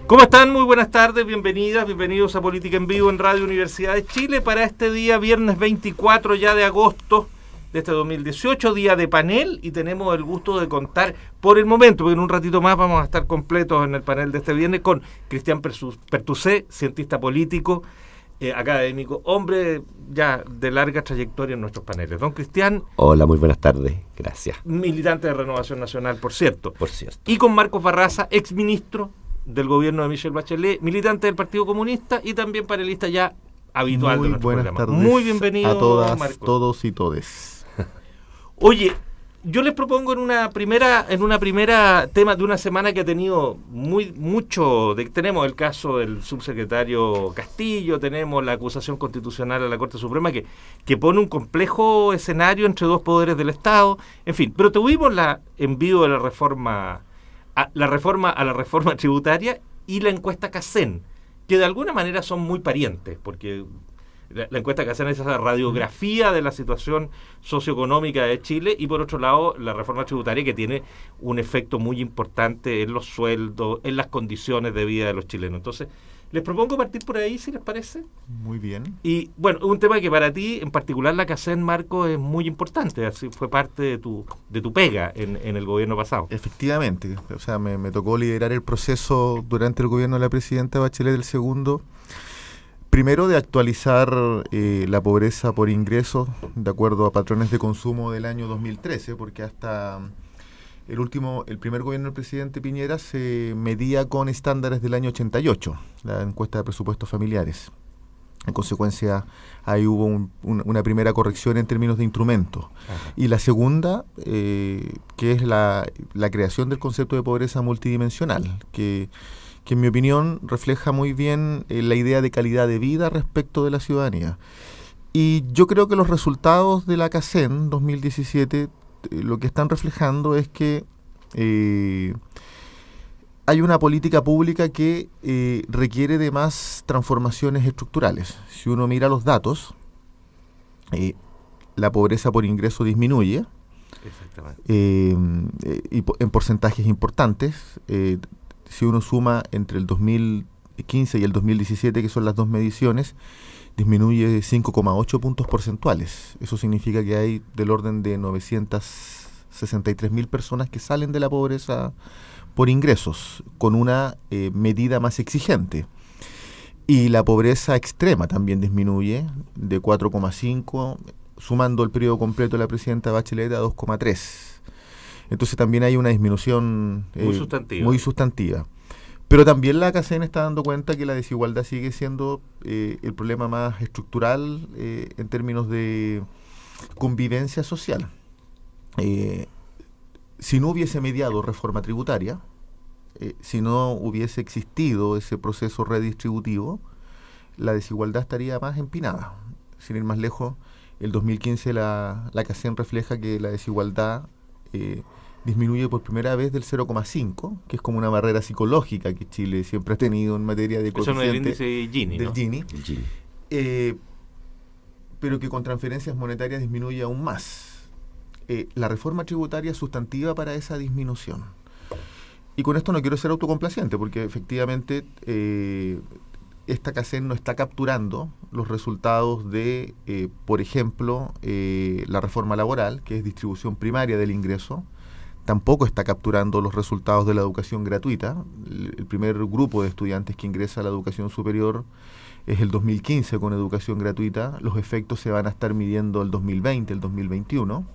¿Cómo están? Muy buenas tardes, bienvenidos a Política en Vivo en Radio Universidad de Chile para este día, viernes 24 ya de agosto de este 2018, día de panel, y tenemos el gusto de contar por el momento, porque en un ratito más vamos a estar completos en el panel de este viernes con Cristian Pertusé, cientista político, académico, hombre ya de larga trayectoria en nuestros paneles. Don Cristian. Hola, muy buenas tardes, gracias. Militante de Renovación Nacional, por cierto. Por cierto. Y con Marcos Barraza, exministro del gobierno de Michelle Bachelet, militante del Partido Comunista y también panelista ya habitual de nuestro programa. Tardes muy bienvenido a todas, Marcos. Todos y todes. Oye, yo les propongo en una primera tema de una semana que ha tenido tenemos el caso del subsecretario Castillo, tenemos la acusación constitucional a la Corte Suprema que pone un complejo escenario entre dos poderes del Estado, en fin, pero tuvimos la envío de la reforma a la reforma tributaria y la encuesta CACEN, que de alguna manera son muy parientes, porque la encuesta CACEN es esa radiografía de la situación socioeconómica de Chile, y por otro lado la reforma tributaria, que tiene un efecto muy importante en los sueldos, en las condiciones de vida de los chilenos. Entonces, les propongo partir por ahí, si les parece. Muy bien. Y bueno, un tema que para ti, en particular la CACEN, Marco, es muy importante, así fue parte de tu pega en el gobierno pasado. Efectivamente, o sea, me tocó liderar el proceso durante el gobierno de la presidenta Bachelet del segundo. Primero, de actualizar la pobreza por ingresos de acuerdo a patrones de consumo del año 2013, porque hasta el primer gobierno del presidente Piñera se medía con estándares del año 88, la encuesta de presupuestos familiares. En consecuencia, ahí hubo una primera corrección en términos de instrumentos. Ajá. Y la segunda, que es la creación del concepto de pobreza multidimensional, que en mi opinión refleja muy bien la idea de calidad de vida respecto de la ciudadanía. Y yo creo que los resultados de la CACEN 2017 lo que están reflejando es que hay una política pública que requiere de más transformaciones estructurales. Si uno mira los datos, la pobreza por ingreso disminuye. Exactamente. Y en porcentajes importantes. Si uno suma entre el 2015 y el 2017, que son las dos mediciones, disminuye 5,8 puntos porcentuales. Eso significa que hay del orden de 963.000 personas que salen de la pobreza por ingresos, con una medida más exigente. Y la pobreza extrema también disminuye de 4,5, sumando el periodo completo de la presidenta Bachelet a 2,3. Entonces también hay una disminución muy sustantiva. Pero también la CACEN está dando cuenta que la desigualdad sigue siendo el problema más estructural en términos de convivencia social. Si no hubiese mediado reforma tributaria, si no hubiese existido ese proceso redistributivo, la desigualdad estaría más empinada. Sin ir más lejos, el 2015 la CACEN refleja que la desigualdad disminuye por primera vez del 0,5, que es como una barrera psicológica que Chile siempre ha tenido en materia de coeficiente. Eso no es el índice Gini, del ¿no? Gini. Pero que con transferencias monetarias disminuye aún más. La reforma tributaria es sustantiva para esa disminución. Y con esto no quiero ser autocomplaciente, porque efectivamente esta CACEN no está capturando los resultados de, por ejemplo, la reforma laboral, que es distribución primaria del ingreso. Tampoco está capturando los resultados de la educación gratuita. El primer grupo de estudiantes que ingresa a la educación superior es el 2015 con educación gratuita. Los efectos se van a estar midiendo el 2020, el 2021.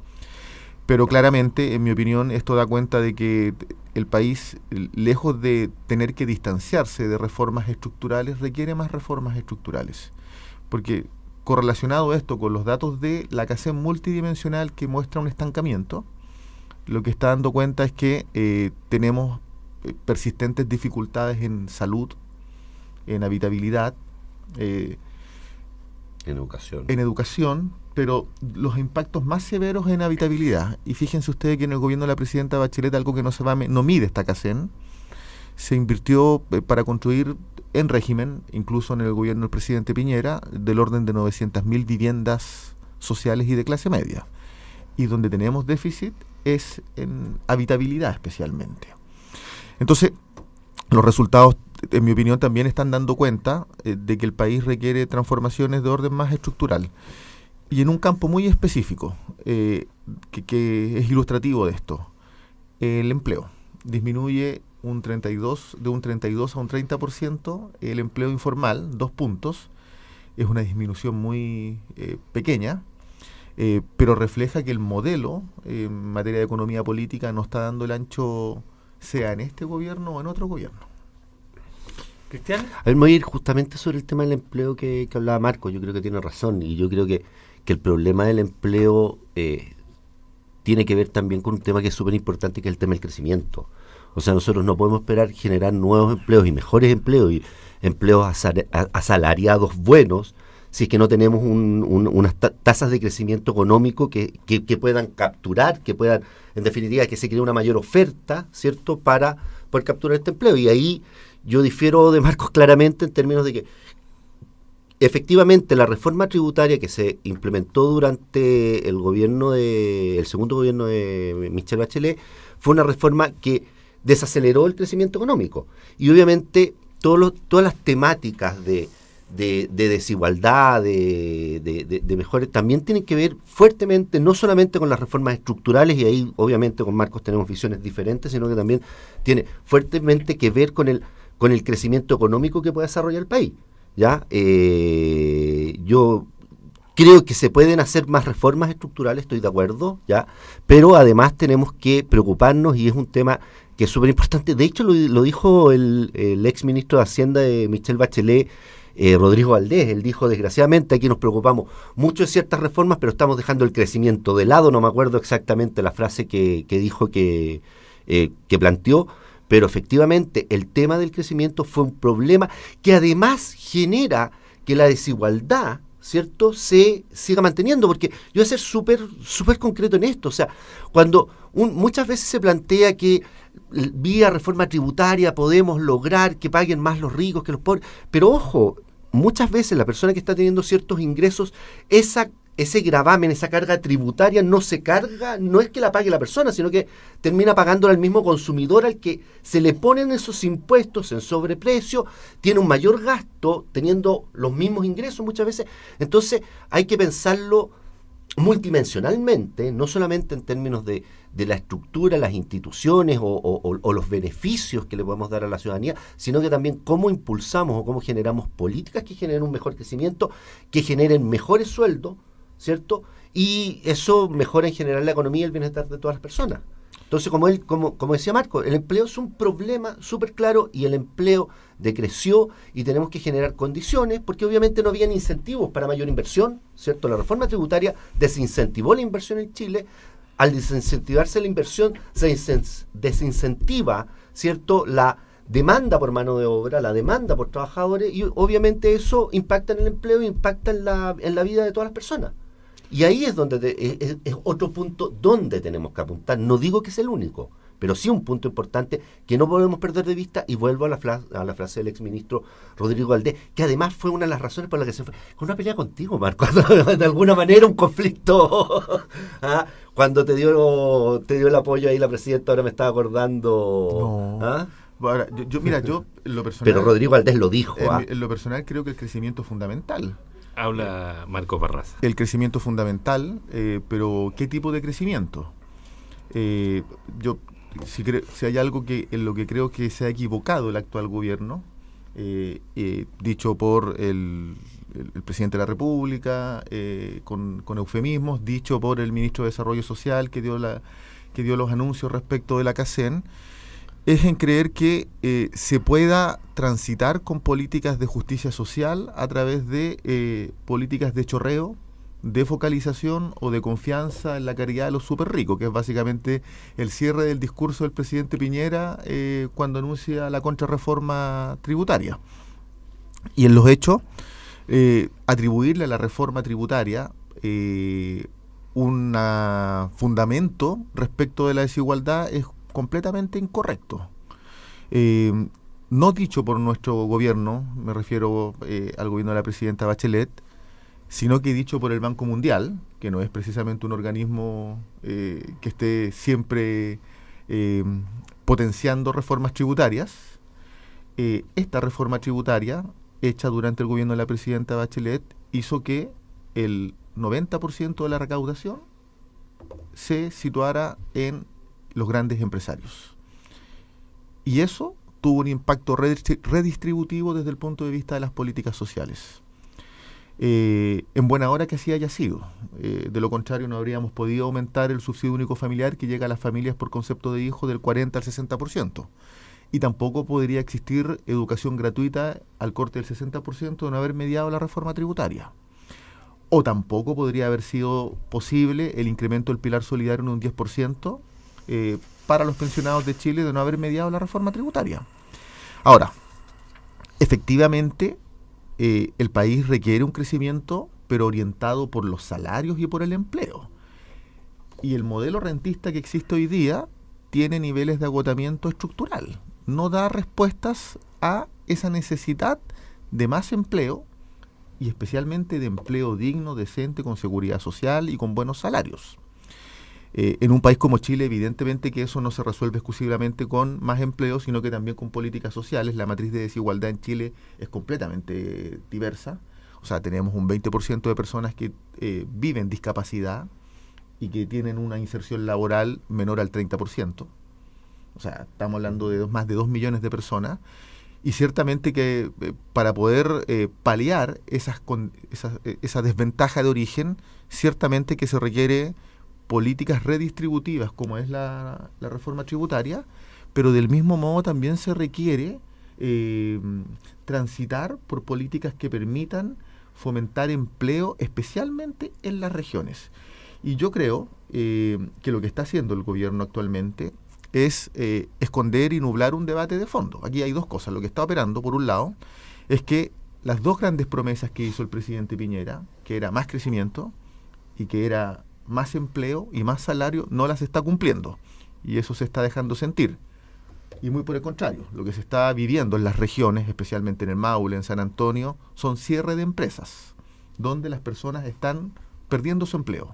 Pero claramente, en mi opinión, esto da cuenta de que el país, lejos de tener que distanciarse de reformas estructurales, requiere más reformas estructurales. Porque correlacionado esto con los datos de la CACEN multidimensional, que muestra un estancamiento, lo que está dando cuenta es que tenemos persistentes dificultades en salud, en habitabilidad, en educación, pero los impactos más severos en habitabilidad. Y fíjense ustedes que en el gobierno de la presidenta Bachelet, algo que no mide esta CACEN, se invirtió para construir en régimen, incluso en el gobierno del presidente Piñera, del orden de 900.000 viviendas sociales y de clase media. Y donde tenemos déficit es en habitabilidad especialmente. Entonces, los resultados en mi opinión, también están dando cuenta de que el país requiere transformaciones de orden más estructural. Y en un campo muy específico, que es ilustrativo de esto, el empleo. Disminuye de un 32 a un 30% el empleo informal, 2 puntos. Es una disminución muy pequeña, pero refleja que el modelo en materia de economía política no está dando el ancho, sea en este gobierno o en otro gobierno. ¿Cristian? A ver, me voy a ir justamente sobre el tema del empleo que hablaba Marco. Yo creo que tiene razón y yo creo que el problema del empleo tiene que ver también con un tema que es súper importante, que es el tema del crecimiento. O sea, nosotros no podemos esperar generar nuevos empleos y mejores empleos y empleos asalariados buenos si es que no tenemos unas tasas de crecimiento económico que puedan capturar, que puedan, en definitiva, que se cree una mayor oferta, ¿cierto?, para poder capturar este empleo. Y ahí yo difiero de Marcos claramente en términos de que efectivamente la reforma tributaria que se implementó durante el segundo gobierno de Michelle Bachelet fue una reforma que desaceleró el crecimiento económico. Y obviamente todas las temáticas de desigualdad, de mejores, también tienen que ver fuertemente, no solamente con las reformas estructurales, y ahí obviamente con Marcos tenemos visiones diferentes, sino que también tiene fuertemente que ver con el crecimiento económico que puede desarrollar el país. ¿Ya? Yo creo que se pueden hacer más reformas estructurales, estoy de acuerdo, ¿ya? Pero además tenemos que preocuparnos, y es un tema que es súper importante. De hecho, lo dijo el ex ministro de Hacienda de Michelle Bachelet, Rodrigo Valdés. Él dijo: desgraciadamente aquí nos preocupamos mucho de ciertas reformas, pero estamos dejando el crecimiento de lado. No me acuerdo exactamente la frase que dijo, que planteó, pero efectivamente el tema del crecimiento fue un problema que además genera que la desigualdad, ¿cierto?, se siga manteniendo, porque yo voy a ser súper concreto en esto. O sea, cuando muchas veces se plantea que vía reforma tributaria podemos lograr que paguen más los ricos que los pobres, pero ojo, muchas veces la persona que está teniendo ciertos ingresos, ese gravamen, esa carga tributaria no se carga, no es que la pague la persona, sino que termina pagándola al mismo consumidor al que se le ponen esos impuestos en sobreprecio, tiene un mayor gasto teniendo los mismos ingresos muchas veces. Entonces hay que pensarlo multidimensionalmente, no solamente en términos de la estructura, las instituciones o los beneficios que le podemos dar a la ciudadanía, sino que también cómo impulsamos o cómo generamos políticas que generen un mejor crecimiento, que generen mejores sueldos, ¿cierto? Y eso mejora en general la economía y el bienestar de todas las personas. Entonces, como decía Marco, el empleo es un problema súper claro, y el empleo decreció y tenemos que generar condiciones, porque obviamente no habían incentivos para mayor inversión, ¿cierto? La reforma tributaria desincentivó la inversión en Chile. Al desincentivarse la inversión, se desincentiva, ¿cierto?, la demanda por mano de obra, la demanda por trabajadores, y obviamente eso impacta en el empleo e impacta en la vida de todas las personas. Y ahí es donde es otro punto donde tenemos que apuntar. No digo que es el único, pero sí un punto importante que no podemos perder de vista, y vuelvo a la frase del exministro Rodrigo Valdés, que además fue una de las razones por las que se fue con una pelea contigo, Marco, de alguna manera un conflicto. ¿Ah? Cuando te dio el apoyo ahí la presidenta, ahora me estaba acordando. No. ¿Ah? Ahora, yo en lo personal, pero Rodrigo Valdés lo dijo. En lo personal creo que el crecimiento es fundamental. Habla Marcos Barraza. El crecimiento es fundamental, pero ¿qué tipo de crecimiento? Si hay algo en lo que creo que se ha equivocado el actual gobierno, dicho por el presidente de la República, con eufemismos, dicho por el ministro de Desarrollo Social que dio los anuncios respecto de la CACEN, es en creer que se pueda transitar con políticas de justicia social a través de políticas de chorreo, de focalización o de confianza en la caridad de los súper ricos, que es básicamente el cierre del discurso del presidente Piñera cuando anuncia la contrarreforma tributaria. Y en los hechos, atribuirle a la reforma tributaria un fundamento respecto de la desigualdad es completamente incorrecto. No dicho por nuestro gobierno, me refiero al gobierno de la presidenta Bachelet, sino que dicho por el Banco Mundial, que no es precisamente un organismo que esté siempre potenciando reformas tributarias, esta reforma tributaria, hecha durante el gobierno de la presidenta Bachelet, hizo que el 90% de la recaudación se situara en los grandes empresarios. Y eso tuvo un impacto redistributivo desde el punto de vista de las políticas sociales. En buena hora que así haya sido. De lo contrario, no habríamos podido aumentar el subsidio único familiar que llega a las familias por concepto de hijo del 40 al 60%. Y tampoco podría existir educación gratuita al corte del 60% de no haber mediado la reforma tributaria. O tampoco podría haber sido posible el incremento del pilar solidario en un 10% para los pensionados de Chile de no haber mediado la reforma tributaria. Ahora, efectivamente, el país requiere un crecimiento, pero orientado por los salarios y por el empleo. Y el modelo rentista que existe hoy día tiene niveles de agotamiento estructural. No da respuestas a esa necesidad de más empleo, y especialmente de empleo digno, decente, con seguridad social y con buenos salarios. En un país como Chile, evidentemente que eso no se resuelve exclusivamente con más empleo, sino que también con políticas sociales. La matriz de desigualdad en Chile es completamente diversa. O sea, tenemos un 20% de personas que viven discapacidad y que tienen una inserción laboral menor al 30%. O sea, estamos hablando de más de 2 millones de personas. Y ciertamente que para poder paliar esa desventaja de origen, ciertamente que se requiere políticas redistributivas, como es la reforma tributaria, pero del mismo modo también se requiere transitar por políticas que permitan fomentar empleo, especialmente en las regiones. Y yo creo que lo que está haciendo el gobierno actualmente es esconder y nublar un debate de fondo. Aquí hay dos cosas. Lo que está operando, por un lado, es que las dos grandes promesas que hizo el presidente Piñera, que era más crecimiento y que era más empleo y más salario, no las está cumpliendo. Y eso se está dejando sentir. Y muy por el contrario, lo que se está viviendo en las regiones, especialmente en el Maule, en San Antonio, son cierre de empresas, donde las personas están perdiendo su empleo.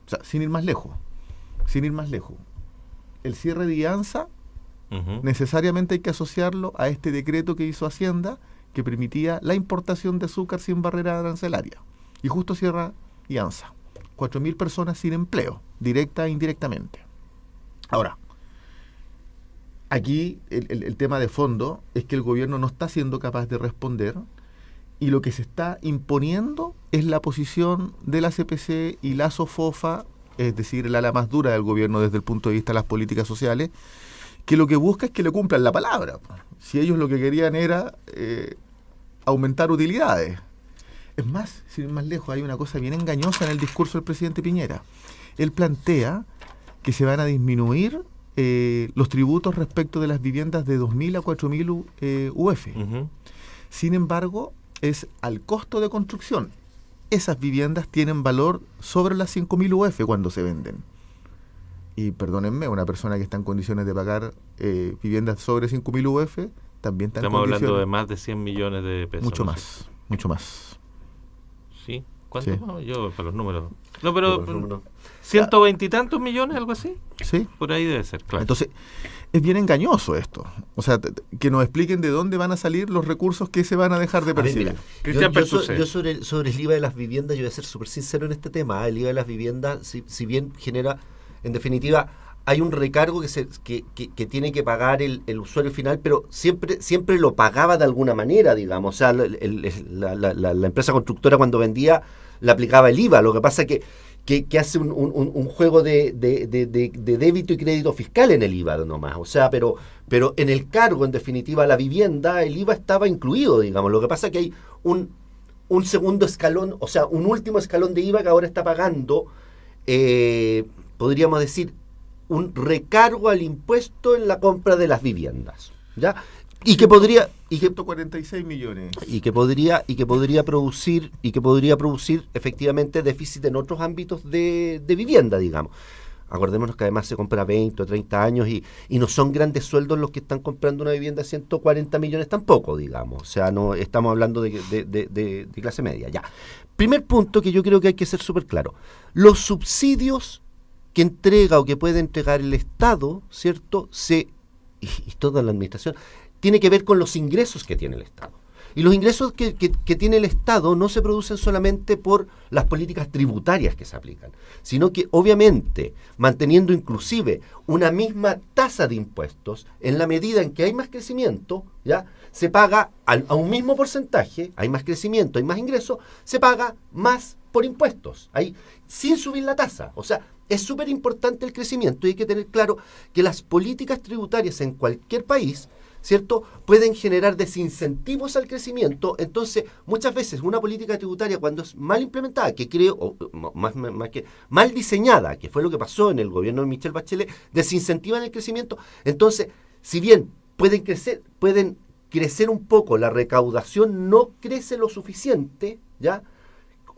O sea, sin ir más lejos. El cierre de IANSA, necesariamente hay que asociarlo a este decreto que hizo Hacienda, que permitía la importación de azúcar sin barrera arancelaria. Y justo cierra IANSA. 4.000 personas sin empleo, directa e indirectamente. Ahora, aquí el tema de fondo es que el gobierno no está siendo capaz de responder, y lo que se está imponiendo es la posición de la CPC y la SOFOFA, es decir, el ala más dura del gobierno desde el punto de vista de las políticas sociales, que lo que busca es que le cumplan la palabra. Si ellos lo que querían era aumentar utilidades. Es más, sin ir más lejos, hay una cosa bien engañosa en el discurso del presidente Piñera. Él plantea que se van a disminuir los tributos respecto de las viviendas de 2.000 a 4.000 UF. Sin embargo, es al costo de construcción. Esas viviendas tienen valor sobre las 5.000 UF cuando se venden. Y perdónenme, una persona que está en condiciones de pagar viviendas sobre 5.000 UF también está en condiciones... Estamos hablando de más de 100 millones de pesos. Mucho más. ¿Sí? ¿Cuánto? Sí. No, yo para los números. No, pero 120 y tantos millones, algo así. Sí. Por ahí debe ser, claro. Entonces, es bien engañoso esto. O sea, que nos expliquen de dónde van a salir los recursos que se van a dejar de percibir. Yo sobre el IVA de las viviendas, yo voy a ser súper sincero en este tema. El IVA de las viviendas, si bien genera, en definitiva, hay un recargo que tiene que pagar el usuario final, pero siempre lo pagaba de alguna manera, digamos. O sea, la empresa constructora cuando vendía le aplicaba el IVA. Lo que pasa es que hace un juego de débito y crédito fiscal en el IVA nomás. O sea, pero en el cargo, en definitiva, a la vivienda, el IVA estaba incluido, digamos. Lo que pasa es que hay un segundo escalón, o sea, un último escalón de IVA que ahora está pagando, podríamos decir, un recargo al impuesto en la compra de las viviendas, ¿ya? Y que podría 146 millones. Y que podría producir efectivamente déficit en otros ámbitos de vivienda, digamos. Acordémonos que además se compra 20 o 30 años y no son grandes sueldos los que están comprando una vivienda de 140 millones tampoco, digamos. O sea, no estamos hablando de clase media, ya. Primer punto que yo creo que hay que ser súper claro. Los subsidios que entrega o que puede entregar el Estado, ¿cierto? Y toda la administración tiene que ver con los ingresos que tiene el Estado. Y los ingresos que tiene el Estado no se producen solamente por las políticas tributarias que se aplican, sino que obviamente manteniendo inclusive una misma tasa de impuestos, en la medida en que hay más crecimiento, ¿ya? Se paga a un mismo porcentaje, hay más crecimiento, hay más ingresos, se paga más por impuestos, ahí, sin subir la tasa. O sea, es súper importante el crecimiento y hay que tener claro que las políticas tributarias en cualquier país, ¿cierto?, pueden generar desincentivos al crecimiento. Entonces, muchas veces una política tributaria, cuando es mal implementada, que creo, o más que mal diseñada, que fue lo que pasó en el gobierno de Michelle Bachelet, desincentivan el crecimiento. Entonces, si bien pueden crecer un poco, la recaudación no crece lo suficiente, ¿ya?,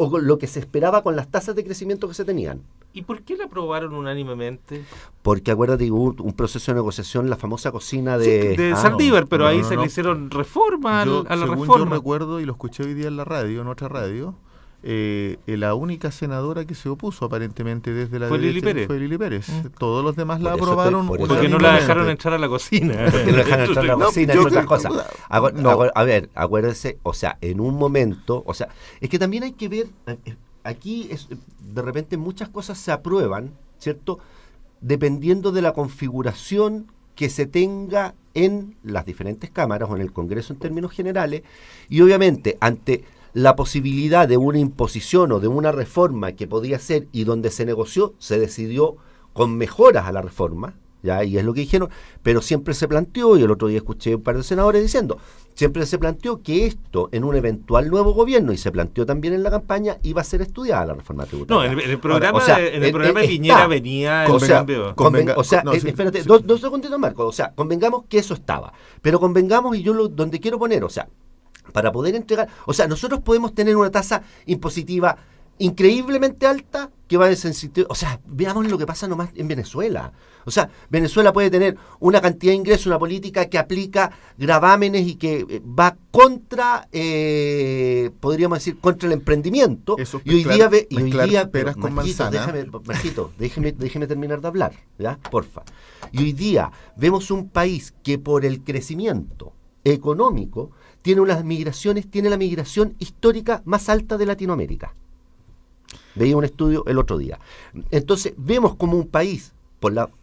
o lo que se esperaba con las tasas de crecimiento que se tenían. ¿Y por qué la aprobaron unánimemente? Porque acuérdate, hubo un proceso de negociación, la famosa cocina de... Sí, de Saldívar, pero ahí se le hicieron reforma a la según reforma. Yo recuerdo, y lo escuché hoy día en la radio, en otra radio, la única senadora que se opuso aparentemente desde la fue derecha Lili Pérez. Fue Lili Pérez. Todos los demás la Por eso aprobaron. por eso Porque no la dejaron entrar a la cocina. Porque no dejaron entrar a la cocina y otras cosas. No. A ver, acuérdense, o sea, en un momento, o sea, es que también hay que ver, aquí de repente muchas cosas se aprueban, ¿cierto?, dependiendo de la configuración que se tenga en las diferentes cámaras o en el Congreso en términos generales, y obviamente ante la posibilidad de una imposición o de una reforma que podía ser y donde se negoció, se decidió con mejoras a la reforma, ¿ya? Y es lo que dijeron, pero siempre se planteó, y el otro día escuché un par de senadores diciendo, siempre se planteó que esto en un eventual nuevo gobierno, y se planteó también en la campaña, iba a ser estudiada la reforma tributaria. No, en el programa, Ahora, o sea, en el programa de Piñera venía el cambio. Espérate, dos segunditos, Marco. O sea, convengamos que eso estaba. Pero convengamos, y yo donde quiero poner, o sea, para poder entregar, o sea, nosotros podemos tener una tasa impositiva increíblemente alta que va a desincentivar. O sea, veamos lo que pasa nomás en Venezuela. O sea, Venezuela puede tener una cantidad de ingresos, una política que aplica gravámenes y que va contra, podríamos decir, contra el emprendimiento. Eso y hoy día peras con manzana. Déjeme terminar de hablar, ¿ya? Porfa. Y hoy día vemos un país que por el crecimiento económico tiene la migración histórica más alta de Latinoamérica. Veía un estudio el otro día. Entonces, vemos como un país,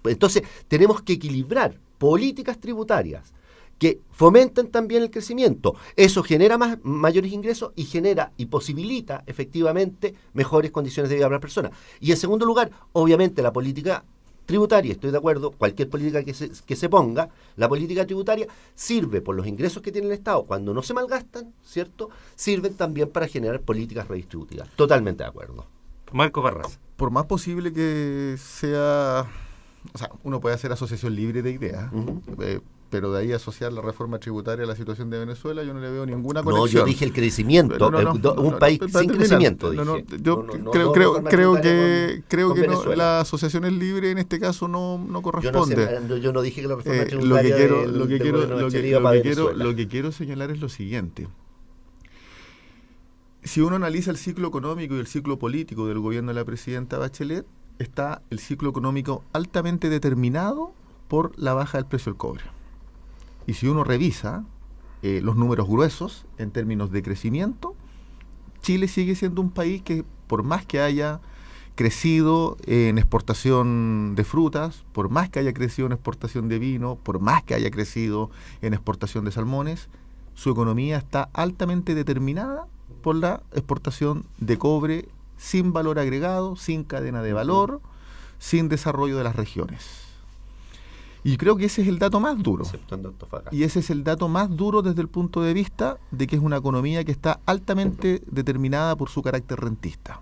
entonces tenemos que equilibrar políticas tributarias que fomenten también el crecimiento. Eso genera mayores ingresos y genera y posibilita efectivamente mejores condiciones de vida para las personas. Y en segundo lugar, obviamente la política tributaria, estoy de acuerdo, cualquier política que se ponga, la política tributaria sirve por los ingresos que tiene el Estado, cuando no se malgastan, ¿cierto? Sirven también para generar políticas redistributivas. Totalmente de acuerdo. Marcos Barras. Por más posible que sea, o sea, uno puede hacer asociación libre de ideas, pero de ahí asociar la reforma tributaria a la situación de Venezuela, yo no le veo ninguna conexión. No, yo dije el crecimiento, un país sin crecimiento. Creo que no, la asociación es libre en este caso no corresponde. Yo no dije que la reforma tributaria lo que quiero señalar es lo siguiente. Si uno analiza el ciclo económico y el ciclo político del gobierno de la presidenta Bachelet, está el ciclo económico altamente determinado por la baja del precio del cobre. Y si uno revisa los números gruesos en términos de crecimiento, Chile sigue siendo un país que, por más que haya crecido en exportación de frutas, por más que haya crecido en exportación de vino, por más que haya crecido en exportación de salmones, su economía está altamente determinada por la exportación de cobre sin valor agregado, sin cadena de valor, sin desarrollo de las regiones. Y creo que ese es el dato más duro. Y ese es el dato más duro desde el punto de vista de que es una economía que está altamente determinada por su carácter rentista.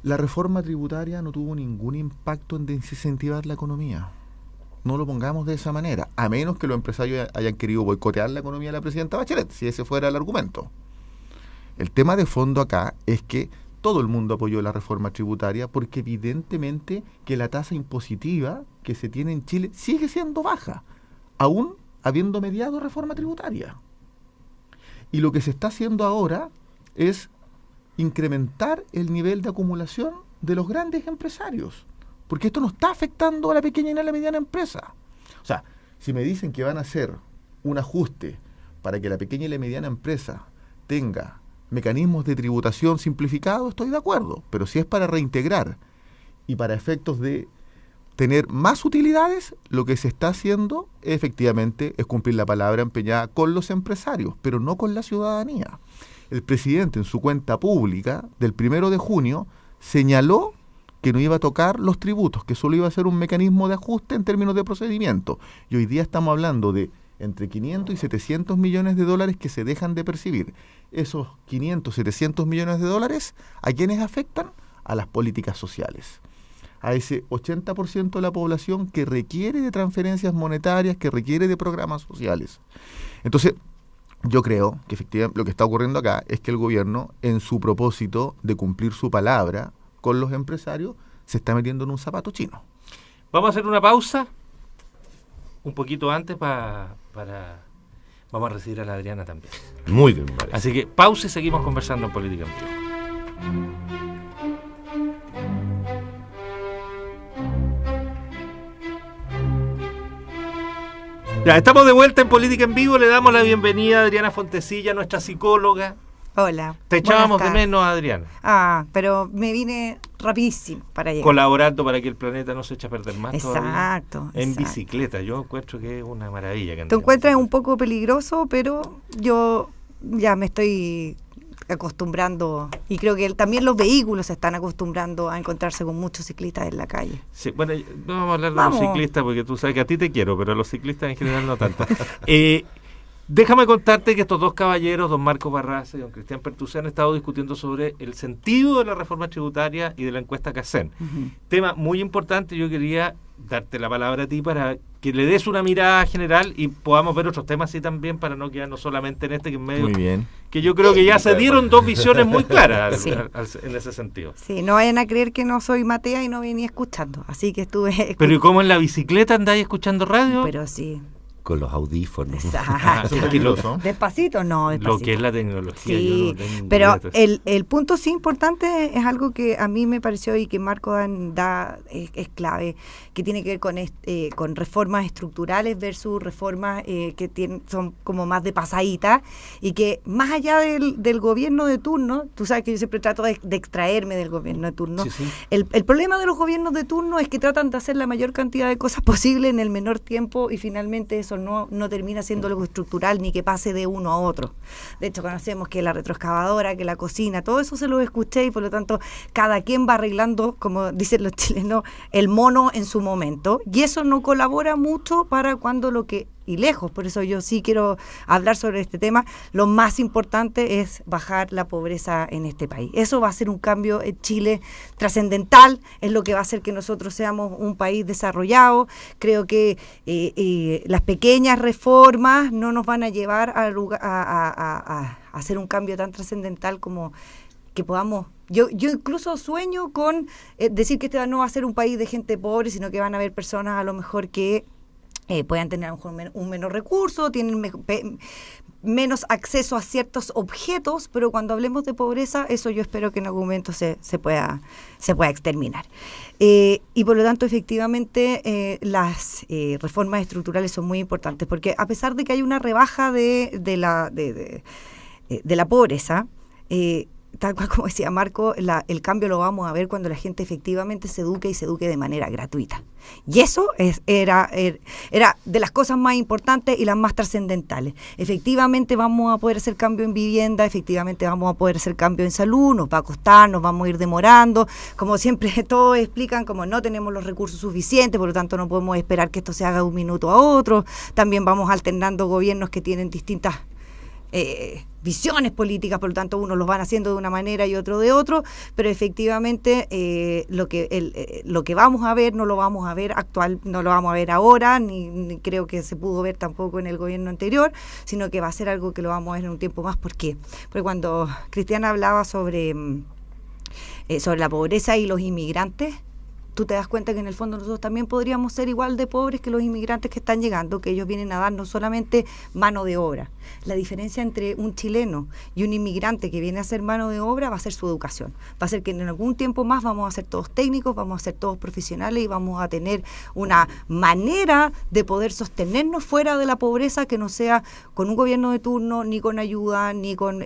La reforma tributaria no tuvo ningún impacto en desincentivar la economía. No lo pongamos de esa manera, a menos que los empresarios hayan querido boicotear la economía de la presidenta Bachelet, si ese fuera el argumento. El tema de fondo acá es que todo el mundo apoyó la reforma tributaria porque evidentemente que la tasa impositiva que se tiene en Chile sigue siendo baja, aún habiendo mediado reforma tributaria. Y lo que se está haciendo ahora es incrementar el nivel de acumulación de los grandes empresarios, porque esto no está afectando a la pequeña y a la mediana empresa. O sea, si me dicen que van a hacer un ajuste para que la pequeña y la mediana empresa tenga mecanismos de tributación simplificados, estoy de acuerdo, pero si es para reintegrar y para efectos de tener más utilidades, lo que se está haciendo efectivamente es cumplir la palabra empeñada con los empresarios, pero no con la ciudadanía. El presidente en su cuenta pública del 1 de junio señaló que no iba a tocar los tributos, que solo iba a ser un mecanismo de ajuste en términos de procedimiento. Y hoy día estamos hablando de entre 500 y 700 millones de dólares que se dejan de percibir. Esos 500, 700 millones de dólares, ¿a quiénes afectan? A las políticas sociales. A ese 80% de la población que requiere de transferencias monetarias, que requiere de programas sociales. Entonces, yo creo que efectivamente lo que está ocurriendo acá es que el gobierno, en su propósito de cumplir su palabra con los empresarios, se está metiendo en un zapato chino. Vamos a hacer una pausa un poquito antes para vamos a recibir a la Adriana también. Muy bien, vale. Así que pausa y seguimos conversando en Política en Vivo. Ya, estamos de vuelta en Política en Vivo. Le damos la bienvenida a Adriana Fontecilla, nuestra psicóloga. Hola. Te echábamos de menos, Adriana. Pero me vine rapidísimo para llegar. Colaborando para que el planeta no se eche a perder más Exacto. todavía. En bicicleta, yo encuentro que es una maravilla. Que te encuentras un poco peligroso, pero yo ya me estoy acostumbrando, y creo que también los vehículos se están acostumbrando a encontrarse con muchos ciclistas en la calle. Sí, bueno, no vamos a hablar de los ciclistas porque tú sabes que a ti te quiero, pero a los ciclistas en general no tanto. Déjame contarte que estos dos caballeros, don Marcos Barraza y don Cristian Pertusi, han estado discutiendo sobre el sentido de la reforma tributaria y de la encuesta CACEN. Tema muy importante. Yo quería darte la palabra a ti para que le des una mirada general y podamos ver otros temas así también, para no quedarnos solamente en este, que en medio, muy bien, que yo creo que ya se dieron dos visiones muy claras sí, en ese sentido. Sí, no vayan a creer que no soy Matea y no venía escuchando, así que estuve... Pero ¿y cómo en la bicicleta andáis escuchando radio? Pero sí. Con los audífonos. Exacto. Despacito, no, despacito. Lo que es la tecnología. Sí, no pero el punto sí importante es algo que a mí me pareció y que Marco es clave, que tiene que ver con reformas estructurales versus reformas que son como más de pasadita, y que más allá del gobierno de turno, tú sabes que yo siempre trato de extraerme del gobierno de turno, sí, sí. El problema de los gobiernos de turno es que tratan de hacer la mayor cantidad de cosas posible en el menor tiempo, y finalmente eso no termina siendo algo estructural ni que pase de uno a otro. De hecho, conocemos que la retroexcavadora, que la cocina, todo eso se lo escuché, y por lo tanto cada quien va arreglando, como dicen los chilenos, el mono en su momento, y eso no colabora mucho para cuando y lejos, por eso yo sí quiero hablar sobre este tema. Lo más importante es bajar la pobreza en este país. Eso va a ser un cambio en Chile trascendental, es lo que va a hacer que nosotros seamos un país desarrollado. Creo que las pequeñas reformas no nos van a llevar a hacer un cambio tan trascendental como que podamos. Yo incluso sueño con decir que este no va a ser un país de gente pobre, sino que van a haber personas a lo mejor que puedan tener un menor recurso, tienen menos acceso a ciertos objetos, pero cuando hablemos de pobreza, eso yo espero que en algún momento se pueda exterminar. Y por lo tanto, efectivamente, las reformas estructurales son muy importantes, porque a pesar de que hay una rebaja de la pobreza, tal cual como decía Marco, el cambio lo vamos a ver cuando la gente efectivamente se eduque, y se eduque de manera gratuita. Y eso era de las cosas más importantes y las más trascendentales. Efectivamente vamos a poder hacer cambio en vivienda, efectivamente vamos a poder hacer cambio en salud, nos va a costar, nos vamos a ir demorando. Como siempre todos explican, como no tenemos los recursos suficientes, por lo tanto no podemos esperar que esto se haga de un minuto a otro. También vamos alternando gobiernos que tienen distintas visiones políticas, por lo tanto unos los van haciendo de una manera y otro de otro, pero efectivamente lo que vamos a ver no lo vamos a ver no lo vamos a ver ahora, ni creo que se pudo ver tampoco en el gobierno anterior, sino que va a ser algo que lo vamos a ver en un tiempo más. ¿Por qué? Porque cuando Cristiana hablaba sobre la pobreza y los inmigrantes, tú te das cuenta que en el fondo nosotros también podríamos ser igual de pobres que los inmigrantes que están llegando, que ellos vienen a dar no solamente mano de obra. La diferencia entre un chileno y un inmigrante que viene a hacer mano de obra va a ser su educación. Va a ser que en algún tiempo más vamos a ser todos técnicos, vamos a ser todos profesionales y vamos a tener una manera de poder sostenernos fuera de la pobreza que no sea con un gobierno de turno, ni con ayuda, ni con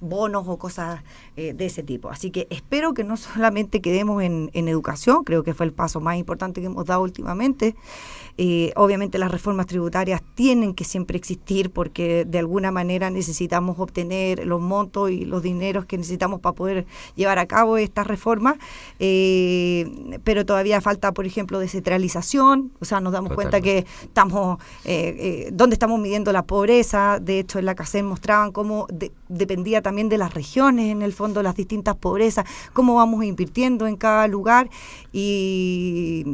bonos o cosas de ese tipo. Así que espero que no solamente quedemos en educación, creo que fue el paso más importante que hemos dado últimamente. Obviamente las reformas tributarias tienen que siempre existir porque de alguna manera necesitamos obtener los montos y los dineros que necesitamos para poder llevar a cabo estas reformas, pero todavía falta, por ejemplo, descentralización. O sea, nos damos cuenta que estamos, ¿dónde estamos midiendo la pobreza? De hecho, en la CACEN mostraban cómo dependía también de las regiones, en el fondo, las distintas pobrezas, cómo vamos invirtiendo en cada lugar. Y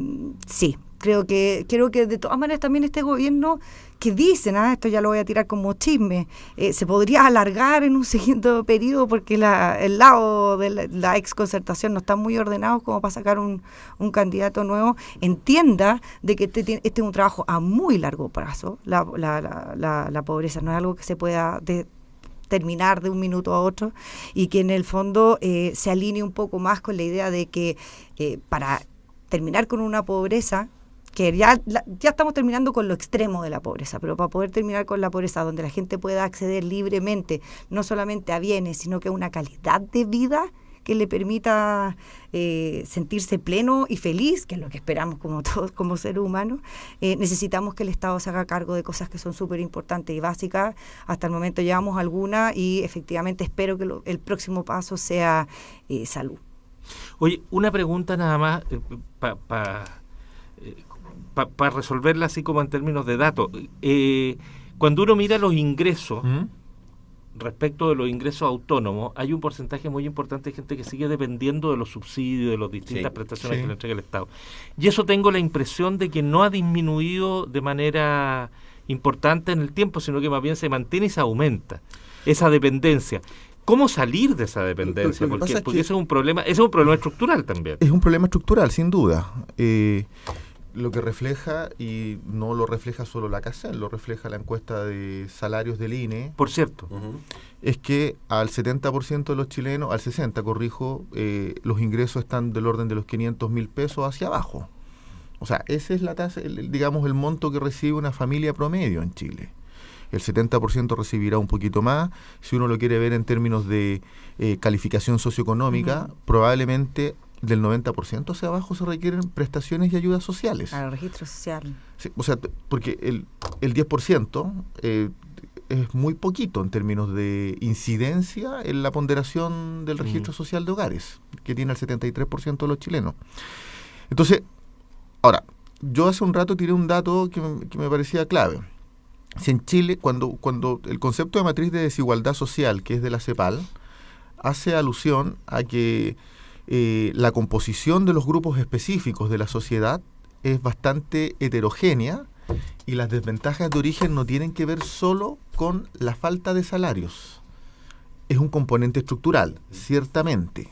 sí, creo que de todas maneras también este gobierno que dicen, esto ya lo voy a tirar como chisme, se podría alargar en un siguiente periodo porque el lado de la exconcertación no está muy ordenado como para sacar un candidato nuevo, entienda de que este es un trabajo a muy largo plazo. La pobreza no es algo que se pueda terminar de un minuto a otro, y que en el fondo se alinee un poco más con la idea de que para terminar con una pobreza, que ya estamos terminando con lo extremo de la pobreza, pero para poder terminar con la pobreza donde la gente pueda acceder libremente, no solamente a bienes, sino que a una calidad de vida que le permita sentirse pleno y feliz, que es lo que esperamos como todos, como seres humanos, necesitamos que el Estado se haga cargo de cosas que son súper importantes y básicas. Hasta el momento llevamos algunas y efectivamente espero que el próximo paso sea salud. Oye, una pregunta nada más para resolverla así como en términos de datos. Cuando uno mira los ingresos, respecto de los ingresos autónomos, hay un porcentaje muy importante de gente que sigue dependiendo de los subsidios, de las distintas prestaciones que le entrega el Estado. Y eso tengo la impresión de que no ha disminuido de manera importante en el tiempo, sino que más bien se mantiene y se aumenta esa dependencia. ¿Cómo salir de esa dependencia? Porque ese es un problema estructural también. Es un problema estructural, sin duda. Lo que refleja, y no lo refleja solo la CACEN, lo refleja la encuesta de salarios del INE. Por cierto. Es que al 70% de los chilenos, al 60%, corrijo, los ingresos están del orden de los 500.000 pesos hacia abajo. O sea, esa es la tasa, digamos, el monto que recibe una familia promedio en Chile. El 70% recibirá un poquito más. Si uno lo quiere ver en términos de calificación socioeconómica, probablemente del 90% hacia abajo se requieren prestaciones y ayudas sociales. Al registro social. Sí, o sea, porque el 10% es muy poquito en términos de incidencia en la ponderación del registro social de hogares, que tiene el 73% de los chilenos. Entonces, ahora, yo hace un rato tiré un dato que me parecía clave. Si en Chile, cuando el concepto de matriz de desigualdad social, que es de la CEPAL, hace alusión a que la composición de los grupos específicos de la sociedad es bastante heterogénea y las desventajas de origen no tienen que ver solo con la falta de salarios. Es un componente estructural, ciertamente.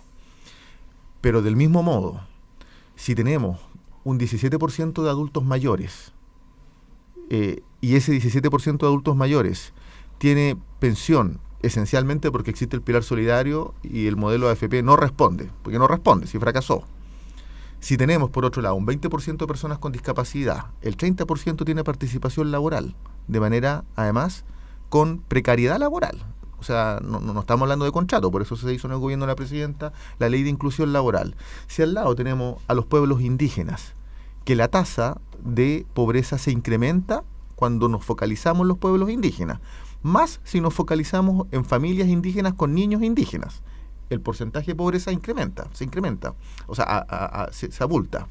Pero del mismo modo, si tenemos un 17% de adultos mayores y ese 17% de adultos mayores tiene pensión esencialmente porque existe el pilar solidario y el modelo AFP no responde, si fracasó. Si tenemos, por otro lado, un 20% de personas con discapacidad, el 30% tiene participación laboral, de manera, además, con precariedad laboral. O sea, no estamos hablando de contrato, por eso se hizo en el gobierno de la presidenta la ley de inclusión laboral. Si al lado tenemos a los pueblos indígenas, que la tasa de pobreza se incrementa cuando nos focalizamos en los pueblos indígenas, más si nos focalizamos en familias indígenas con niños indígenas. El porcentaje de pobreza se incrementa, o sea, se abulta.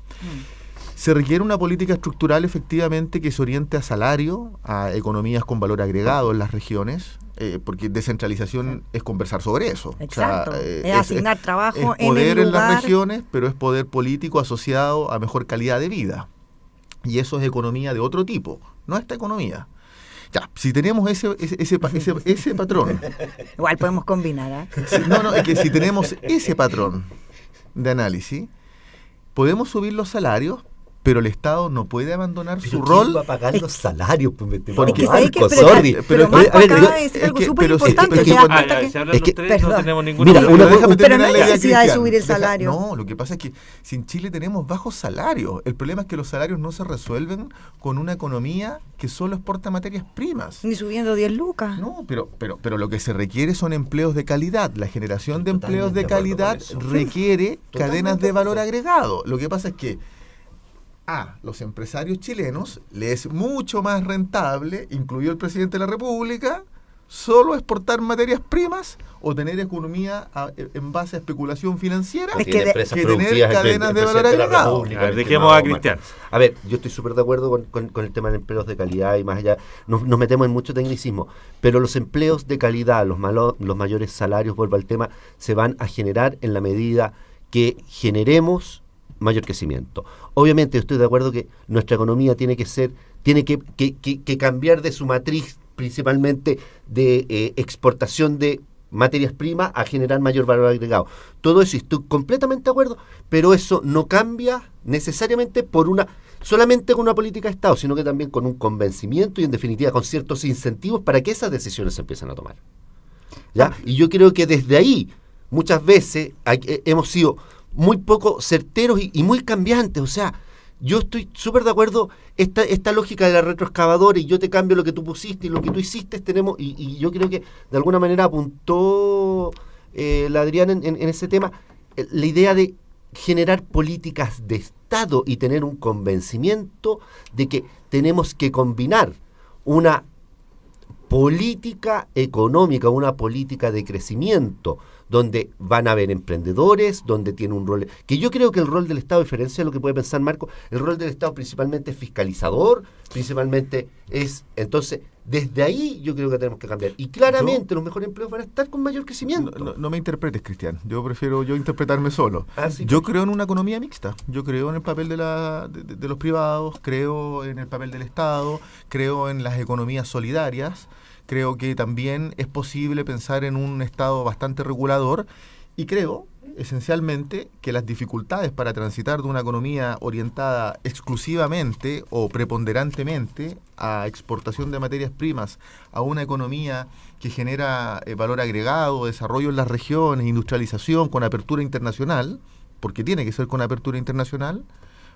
Se requiere una política estructural efectivamente que se oriente a salario, a economías con valor agregado en las regiones, porque descentralización es conversar sobre eso. Exacto, O sea, es asignar trabajo es poder en el en las lugar. regiones, pero es poder político asociado a mejor calidad de vida. Y eso es economía de otro tipo, no esta economía. Ya, si tenemos ese patrón. Igual podemos combinar, Es que si tenemos ese patrón de análisis, podemos subir los salarios, pero el Estado no puede abandonar su ¿Quién rol. va a pagar los salarios? Pues me Porque- tengo ¿sabes qué? banco, Pero- sorry. pero Marco, acaba yo- de decir algo que- súper pero sí, importante. pero ¿Te que- das Ah, cuenta ya, que- si hablan es que- ustedes, no perdón. tenemos ninguna Mira, Pero una- déjame pero terminar no hay la idea, necesidad de Cristian. subir el salario. No, lo que pasa es que si en Chile tenemos bajos salarios, el problema es que los salarios no se resuelven con una economía que solo exporta materias primas. Ni subiendo 10 lucas. No, pero lo que se requiere son empleos de calidad. La generación de Totalmente empleos de de acuerdo calidad con eso. requiere Totalmente cadenas de de valor acuerdo. agregado. Lo que pasa es que a los empresarios chilenos les es mucho más rentable, incluido el presidente de la República, solo exportar materias primas o tener economía en base a especulación financiera. Es que Tiene de- empresas que tener productivas, cadenas el de valor presidente de la agregado. República, A ver, el dejemos estimado a Cristian. A ver, yo estoy súper de acuerdo con el tema de empleos de calidad y más allá, nos metemos en mucho tecnicismo, pero los empleos de calidad, los mayores salarios, vuelvo al tema, se van a generar en la medida que generemos mayor crecimiento. Obviamente yo estoy de acuerdo que nuestra economía tiene que cambiar de su matriz principalmente de exportación de materias primas a generar mayor valor agregado. Todo eso estoy completamente de acuerdo, pero eso no cambia necesariamente solamente con una política de Estado, sino que también con un convencimiento y en definitiva con ciertos incentivos para que esas decisiones se empiecen a tomar. ¿Ya? Y yo creo que desde ahí muchas veces hemos sido muy poco certeros y muy cambiantes. O sea, yo estoy súper de acuerdo, esta lógica de la retroexcavadora y yo te cambio lo que tú pusiste y lo que tú hiciste, y yo creo que de alguna manera apuntó la Adriana en ese tema, la idea de generar políticas de Estado y tener un convencimiento de que tenemos que combinar una política económica, una política de crecimiento, donde van a haber emprendedores, donde tiene un rol, que yo creo que el rol del Estado, a diferencia de lo que puede pensar Marco, el rol del Estado principalmente es fiscalizador, principalmente es, entonces, desde ahí yo creo que tenemos que cambiar, y claramente los mejores empleos van a estar con mayor crecimiento. No me interpretes, Cristian. Yo prefiero interpretarme solo. Sí, Yo creo en una economía mixta. Yo creo en el papel de los privados, creo en el papel del Estado, creo en las economías solidarias. Creo que también es posible pensar en un Estado bastante regulador y creo, esencialmente, que las dificultades para transitar de una economía orientada exclusivamente o preponderantemente a exportación de materias primas a una economía que genera valor agregado, desarrollo en las regiones, industrialización con apertura internacional, porque tiene que ser con apertura internacional,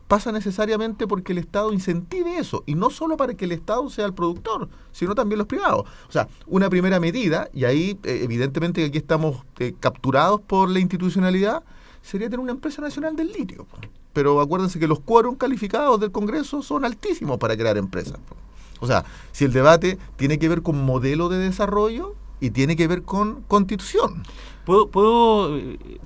pasa necesariamente porque el Estado incentive eso, y no solo para que el Estado sea el productor, sino también los privados. O sea, una primera medida, y ahí evidentemente aquí estamos capturados por la institucionalidad, sería tener una empresa nacional del litio. Pero acuérdense que los quórum calificados del Congreso son altísimos para crear empresas. O sea, si el debate tiene que ver con modelo de desarrollo y tiene que ver con constitución. ¿Puedo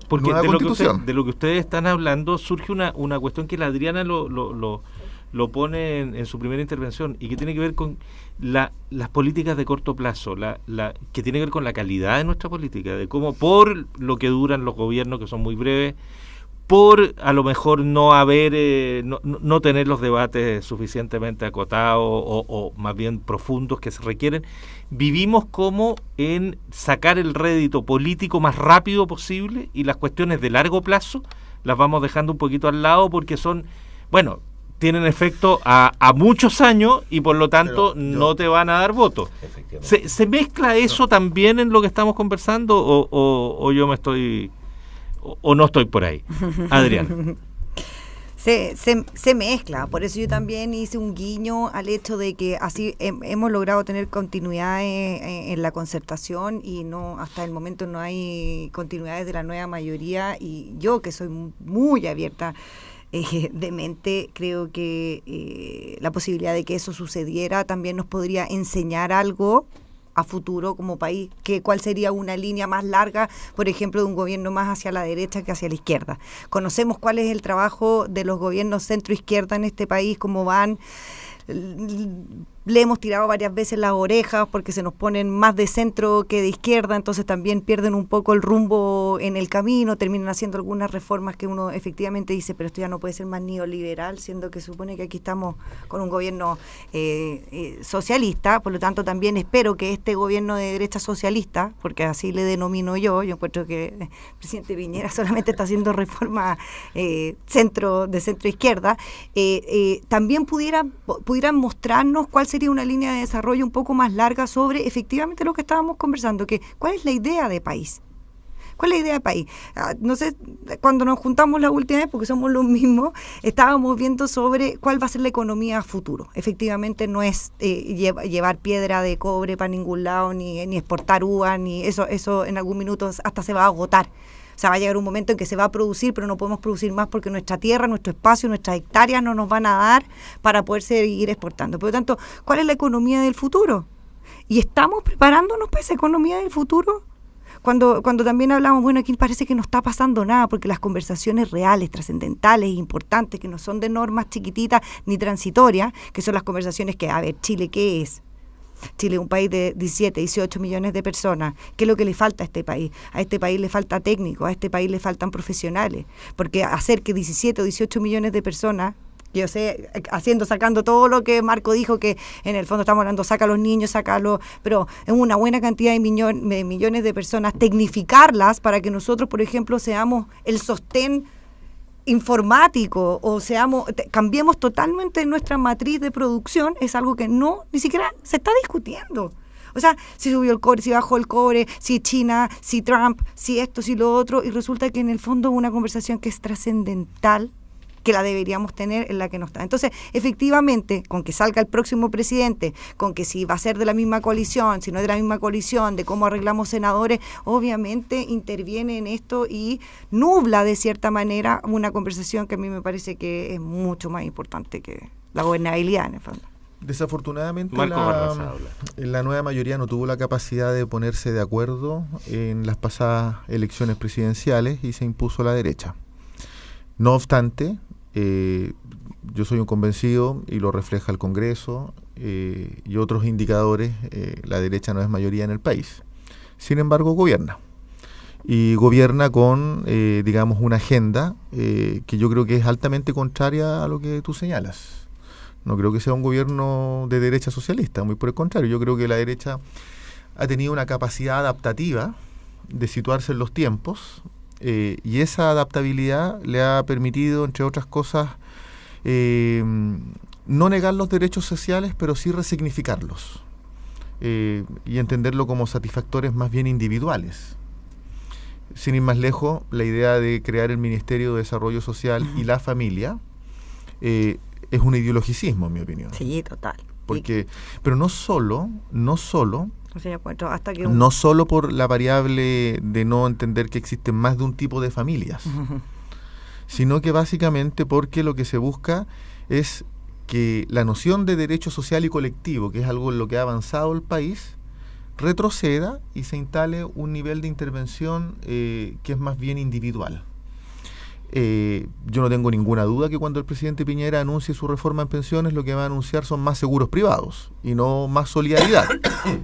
porque Nueva Constitución. de lo que ustedes están hablando surge una cuestión que la Adriana lo pone en su primera intervención y que tiene que ver con las políticas de corto plazo, que tiene que ver con la calidad de nuestra política, de cómo por lo que duran los gobiernos, que son muy breves, por a lo mejor no haber, no tener los debates suficientemente acotados o más bien profundos que se requieren, vivimos como en sacar el rédito político más rápido posible y las cuestiones de largo plazo las vamos dejando un poquito al lado porque tienen efecto a muchos años y por lo tanto no te van a dar votos. ¿Se mezcla eso también en lo que estamos conversando o yo me estoy... o no estoy por ahí? Adrián. Se mezcla, por eso yo también hice un guiño al hecho de que así hemos logrado tener continuidad en la concertación y no hasta el momento no hay continuidades de la nueva mayoría, y yo que soy muy abierta de mente, creo que la posibilidad de que eso sucediera también nos podría enseñar algo a futuro como país, que cuál sería una línea más larga, por ejemplo, de un gobierno más hacia la derecha que hacia la izquierda. Conocemos cuál es el trabajo de los gobiernos centro-izquierda en este país, cómo van. le hemos tirado varias veces las orejas porque se nos ponen más de centro que de izquierda, entonces también pierden un poco el rumbo en el camino, terminan haciendo algunas reformas que uno efectivamente dice, pero esto ya no puede ser más neoliberal, siendo que supone que aquí estamos con un gobierno socialista. Por lo tanto también espero que este gobierno de derecha socialista, porque así le denomino yo encuentro que el presidente Piñera solamente está haciendo reformas de centro izquierda, también pudieran mostrarnos cuál sería una línea de desarrollo un poco más larga sobre efectivamente lo que estábamos conversando, que cuál es la idea de país. ¿Cuál es la idea de país? No sé, cuando nos juntamos la última vez, porque somos los mismos, estábamos viendo sobre cuál va a ser la economía a futuro. Efectivamente no es llevar piedra de cobre para ningún lado, ni exportar uva, ni eso en algún minuto hasta se va a agotar. O sea, va a llegar un momento en que se va a producir, pero no podemos producir más porque nuestra tierra, nuestro espacio, nuestras hectáreas no nos van a dar para poder seguir exportando. Por lo tanto, ¿cuál es la economía del futuro? ¿Y estamos preparándonos para esa economía del futuro? Cuando también hablamos, bueno, aquí parece que no está pasando nada, porque las conversaciones reales, trascendentales, importantes, que no son de normas chiquititas ni transitorias, que son las conversaciones que, a ver, Chile, ¿qué es? Chile es un país de 17, 18 millones de personas. ¿Qué es lo que le falta a este país? A este país le falta técnicos, a este país le faltan profesionales, porque hacer que 17 o 18 millones de personas, yo sé, sacando todo lo que Marco dijo, que en el fondo estamos hablando, saca a los niños, pero es una buena cantidad de millones de personas, tecnificarlas para que nosotros, por ejemplo, seamos el sostén informático o cambiemos totalmente nuestra matriz de producción, es algo que ni siquiera se está discutiendo. O sea, si subió el cobre, si bajó el cobre, si China, si Trump, si esto, si lo otro, y resulta que en el fondo es una conversación que es trascendental, que la deberíamos tener, en la que no está. Entonces, efectivamente, con que salga el próximo presidente, con que si va a ser de la misma coalición, si no es de la misma coalición, de cómo arreglamos senadores, obviamente interviene en esto y nubla de cierta manera una conversación que a mí me parece que es mucho más importante que la gobernabilidad, en el fondo. Desafortunadamente la nueva mayoría no tuvo la capacidad de ponerse de acuerdo en las pasadas elecciones presidenciales y se impuso la derecha. No obstante, yo soy un convencido, y lo refleja el Congreso y otros indicadores, la derecha no es mayoría en el país. Sin embargo, gobierna. Y gobierna con, digamos, una agenda que yo creo que es altamente contraria a lo que tú señalas. No creo que sea un gobierno de derecha socialista, muy por el contrario. Yo creo que la derecha ha tenido una capacidad adaptativa de situarse en los tiempos, y esa adaptabilidad le ha permitido, entre otras cosas, no negar los derechos sociales, pero sí resignificarlos y entenderlo como satisfactores más bien individuales. Sin ir más lejos, la idea de crear el Ministerio de Desarrollo Social y la familia es un ideologicismo, en mi opinión. Sí, total. Pero no solo hasta que no solo por la variable de no entender que existen más de un tipo de familias, sino que básicamente porque lo que se busca es que la noción de derecho social y colectivo, que es algo en lo que ha avanzado el país, retroceda y se instale un nivel de intervención que es más bien individual. Yo no tengo ninguna duda que cuando el presidente Piñera anuncie su reforma en pensiones, lo que va a anunciar son más seguros privados y no más solidaridad,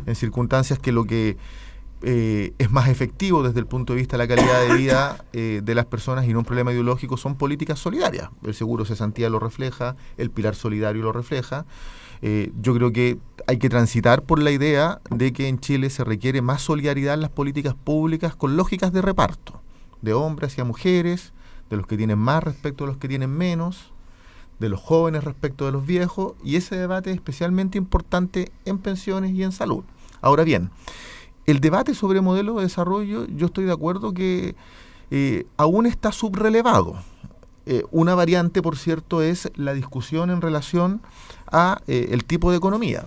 en circunstancias que lo que es más efectivo desde el punto de vista de la calidad de vida de las personas y no un problema ideológico son políticas solidarias. El seguro cesantía lo refleja, el pilar solidario lo refleja. Yo creo que hay que transitar por la idea de que en Chile se requiere más solidaridad en las políticas públicas con lógicas de reparto, de hombres hacia mujeres, de los que tienen más respecto a los que tienen menos, de los jóvenes respecto de los viejos, y ese debate es especialmente importante en pensiones y en salud. Ahora bien, el debate sobre modelo de desarrollo, yo estoy de acuerdo que aún está subrelevado. Una variante, por cierto, es la discusión en relación a el tipo de economía.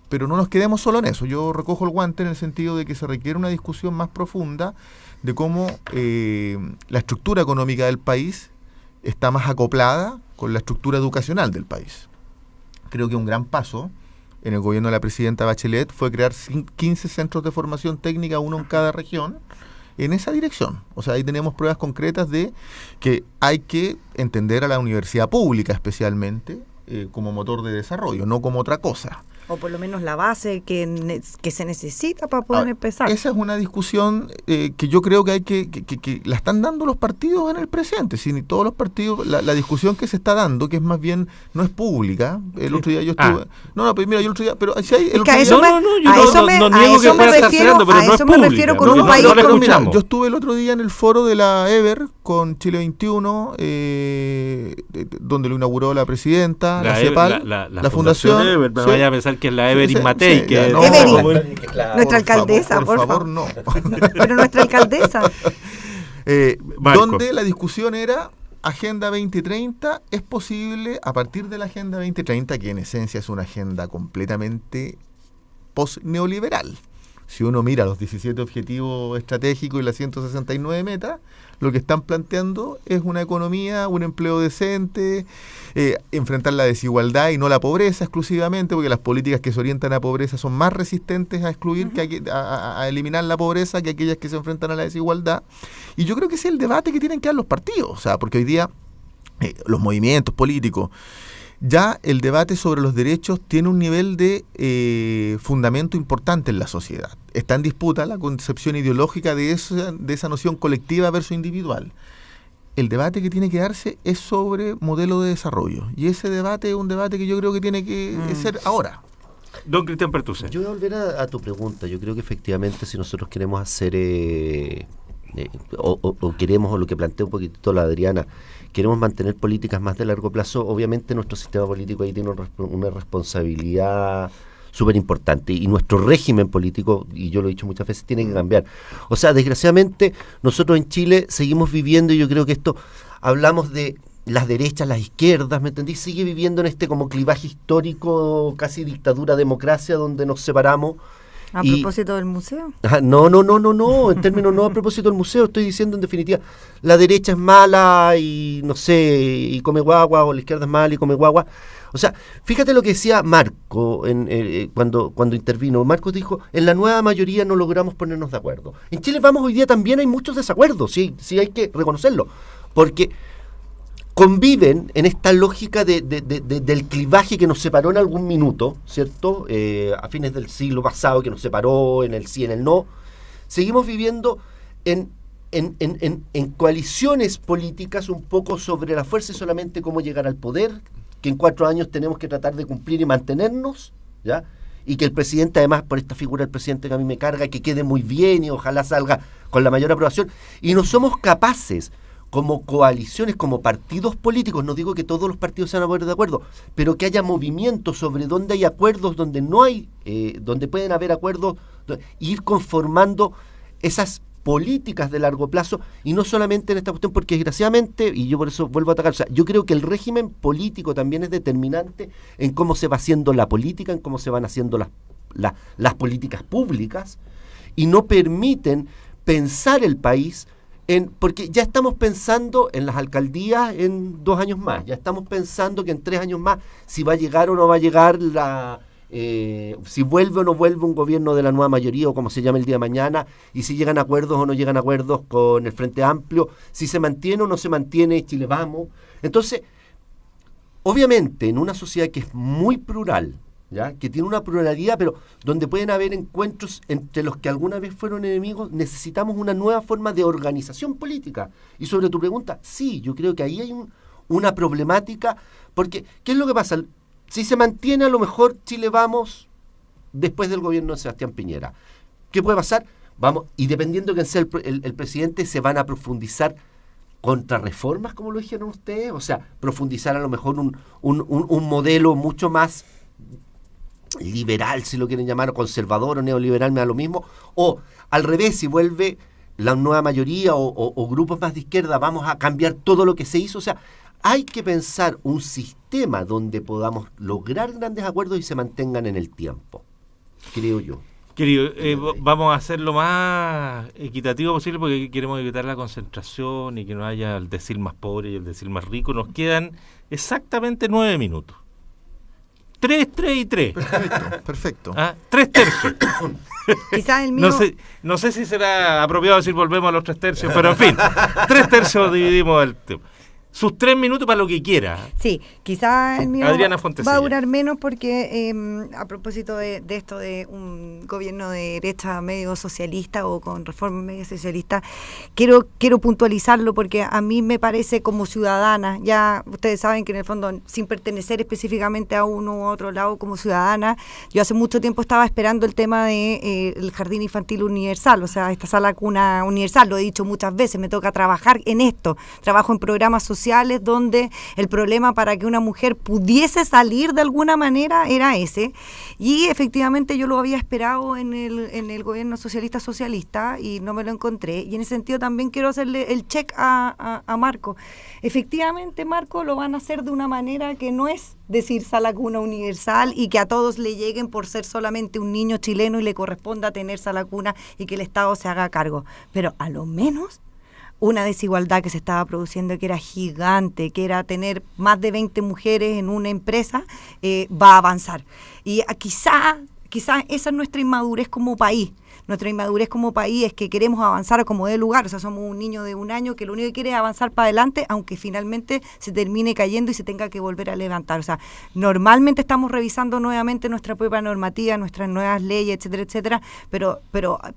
Pero no nos quedemos solo en eso. Yo recojo el guante en el sentido de que se requiere una discusión más profunda de cómo la estructura económica del país está más acoplada con la estructura educacional del país. Creo que un gran paso en el gobierno de la presidenta Bachelet fue crear 15 centros de formación técnica, uno en cada región, en esa dirección. O sea, ahí tenemos pruebas concretas de que hay que entender a la universidad pública especialmente como motor de desarrollo, no como otra cosa. O por lo menos la base que se necesita para poder empezar. Esa es una discusión que yo creo que hay que la están dando los partidos en el presente. Si ni todos los partidos, la discusión que se está dando, que es más bien, no es pública. El otro día yo estuve... Pero mira, yo el otro día... Pero si hay, el otro día, me refiero con un país... Yo estuve el otro día en el foro de la EBER con Chile 21, donde lo inauguró la presidenta, la CEPAL, la fundación. Eber, me vaya a pensar que es la Everin Matei. Nuestra alcaldesa, por favor. No. Pero nuestra alcaldesa. Donde la discusión era Agenda 2030, es posible a partir de la Agenda 2030, que en esencia es una agenda completamente post-neoliberal. Si uno mira los 17 objetivos estratégicos y las 169 metas, lo que están planteando es una economía, un empleo decente, enfrentar la desigualdad y no la pobreza exclusivamente, porque las políticas que se orientan a pobreza son más resistentes a excluir, a eliminar la pobreza, que aquellas que se enfrentan a la desigualdad. Y yo creo que ese es el debate que tienen que dar los partidos, o sea, porque hoy día los movimientos políticos, ya el debate sobre los derechos tiene un nivel de fundamento importante en la sociedad. Está en disputa la concepción ideológica de esa noción colectiva versus individual. El debate que tiene que darse es sobre modelo de desarrollo. Y ese debate es un debate que yo creo que tiene que ser ahora. Don Cristian Pertusa. Yo voy a volver a tu pregunta. Yo creo que efectivamente si nosotros queremos hacer, o queremos, o lo que plantea un poquitito la Adriana, queremos mantener políticas más de largo plazo, obviamente nuestro sistema político ahí tiene una responsabilidad súper importante, y nuestro régimen político, y yo lo he dicho muchas veces, tiene que cambiar. O sea, desgraciadamente nosotros en Chile seguimos viviendo, y yo creo que esto, hablamos de las derechas, las izquierdas, ¿me entendí? Sigue viviendo en este como clivaje histórico, casi dictadura, democracia, donde nos separamos. ¿A propósito del museo? No, en términos no a propósito del museo, estoy diciendo en definitiva, la derecha es mala y no sé, y come guagua, o la izquierda es mala y come guagua. O sea, fíjate lo que decía Marco cuando intervino. Marco dijo, en la nueva mayoría no logramos ponernos de acuerdo. En Chile vamos hoy día también hay muchos desacuerdos, sí hay que reconocerlo, porque conviven en esta lógica del clivaje que nos separó en algún minuto, ¿cierto? A fines del siglo pasado, que nos separó en el sí, en el no. Seguimos viviendo en coaliciones políticas un poco sobre la fuerza y solamente cómo llegar al poder, que en 4 años tenemos que tratar de cumplir y mantenernos, ¿ya? Y que el presidente, además, por esta figura del presidente que a mí me carga, que quede muy bien y ojalá salga con la mayor aprobación. Y no somos capaces, como coaliciones, como partidos políticos, no digo que todos los partidos se van a poner de acuerdo, pero que haya movimientos sobre dónde hay acuerdos, donde no hay, donde pueden haber acuerdos, ir conformando esas políticas de largo plazo, y no solamente en esta cuestión, porque desgraciadamente, y yo por eso vuelvo a atacar, o sea, yo creo que el régimen político también es determinante en cómo se va haciendo la política, en cómo se van haciendo las políticas públicas, y no permiten pensar el país porque ya estamos pensando en las alcaldías en 2 años más, ya estamos pensando que en 3 años más si va a llegar o no va a llegar si vuelve o no vuelve un gobierno de la nueva mayoría o como se llame el día de mañana, y si llegan acuerdos o no llegan acuerdos con el Frente Amplio, si se mantiene o no se mantiene Chile Vamos. Entonces, obviamente en una sociedad que es muy plural, ¿ya? Que tiene una pluralidad, pero donde pueden haber encuentros entre los que alguna vez fueron enemigos, necesitamos una nueva forma de organización política. Y sobre tu pregunta, sí, yo creo que ahí hay una problemática, porque ¿qué es lo que pasa? Si se mantiene a lo mejor Chile Vamos después del gobierno de Sebastián Piñera, ¿qué puede pasar? Vamos, y dependiendo de quién sea el presidente, se van a profundizar contrarreformas, como lo dijeron ustedes, o sea, profundizar a lo mejor un modelo mucho más liberal, si lo quieren llamar, o conservador o neoliberal, me da lo mismo, o al revés, si vuelve la nueva mayoría o grupos más de izquierda, vamos a cambiar todo lo que se hizo. O sea, hay que pensar un sistema donde podamos lograr grandes acuerdos y se mantengan en el tiempo, creo yo. Querido, vamos a hacer lo más equitativo posible porque queremos evitar la concentración y que no haya el decil más pobre y el decil más rico. Nos quedan exactamente 9 minutos. 3, 3 y 3. Perfecto. 3 tercios. Quizás el mío... No sé si será apropiado decir volvemos a los 3 tercios, pero en fin, 3 tercios dividimos el tema. sus 3 minutos para lo que quiera. Sí, quizás el mío Adriana va Fontecilla. a durar menos porque a propósito de esto de un gobierno de derecha medio socialista o con reforma medio socialista, quiero puntualizarlo porque a mí me parece como ciudadana, ya ustedes saben que en el fondo sin pertenecer específicamente a uno u otro lado como ciudadana, yo hace mucho tiempo estaba esperando el tema de el jardín infantil universal, o sea, esta sala cuna universal, lo he dicho muchas veces, me toca trabajar en esto, trabajo en programas sociales donde el problema para que una mujer pudiese salir de alguna manera era ese, y efectivamente yo lo había esperado en el gobierno socialista y no me lo encontré, y en ese sentido también quiero hacerle el check a Marco. Efectivamente, Marco, lo van a hacer de una manera que no es decir sala cuna universal y que a todos le lleguen por ser solamente un niño chileno y le corresponda tener sala cuna y que el Estado se haga cargo, pero a lo menos una desigualdad que se estaba produciendo, que era gigante, que era tener más de 20 mujeres en una empresa, va a avanzar. Y quizá esa es nuestra inmadurez como país. Nuestra inmadurez como país es que queremos avanzar como dé lugar, o sea, somos un niño de 1 año que lo único que quiere es avanzar para adelante, aunque finalmente se termine cayendo y se tenga que volver a levantar. O sea, normalmente estamos revisando nuevamente nuestra propia normativa, nuestras nuevas leyes, etcétera, etcétera, pero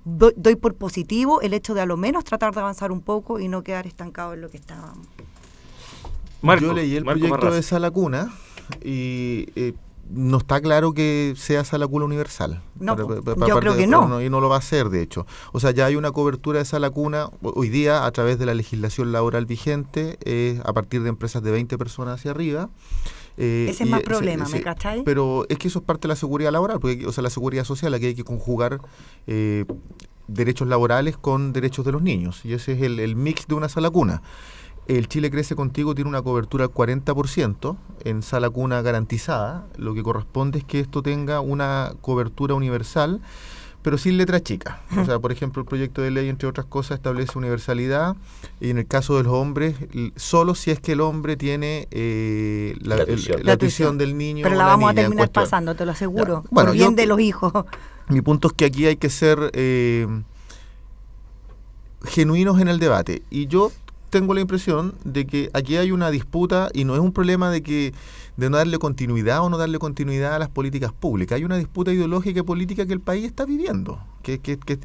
doy por positivo el hecho de a lo menos tratar de avanzar un poco y no quedar estancados en lo que estábamos. Yo leí el proyecto de sala cuna y no está claro que sea sala cuna universal. No, yo creo que no. Y no lo va a ser, de hecho. O sea, ya hay una cobertura de sala cuna hoy día a través de la legislación laboral vigente, a partir de empresas de 20 personas hacia arriba. Ese es más problema, ¿me cachai? Pero es que eso es parte de la seguridad laboral, porque, o sea, la seguridad social, aquí hay que conjugar derechos laborales con derechos de los niños, y ese es el mix de una sala cuna. El Chile Crece Contigo tiene una cobertura del 40% en sala cuna garantizada. Lo que corresponde es que esto tenga una cobertura universal, pero sin letra chica. O sea, por ejemplo, el proyecto de ley, entre otras cosas, establece universalidad, y en el caso de los hombres, solo si es que el hombre tiene la tuición del niño. Pero la vamos a terminar pasando, te lo aseguro, por bien de los hijos. Mi punto es que aquí hay que ser genuinos en el debate, y yo tengo la impresión de que aquí hay una disputa, y no es un problema de no darle continuidad o no darle continuidad a las políticas públicas. Hay una disputa ideológica y política que el país está viviendo.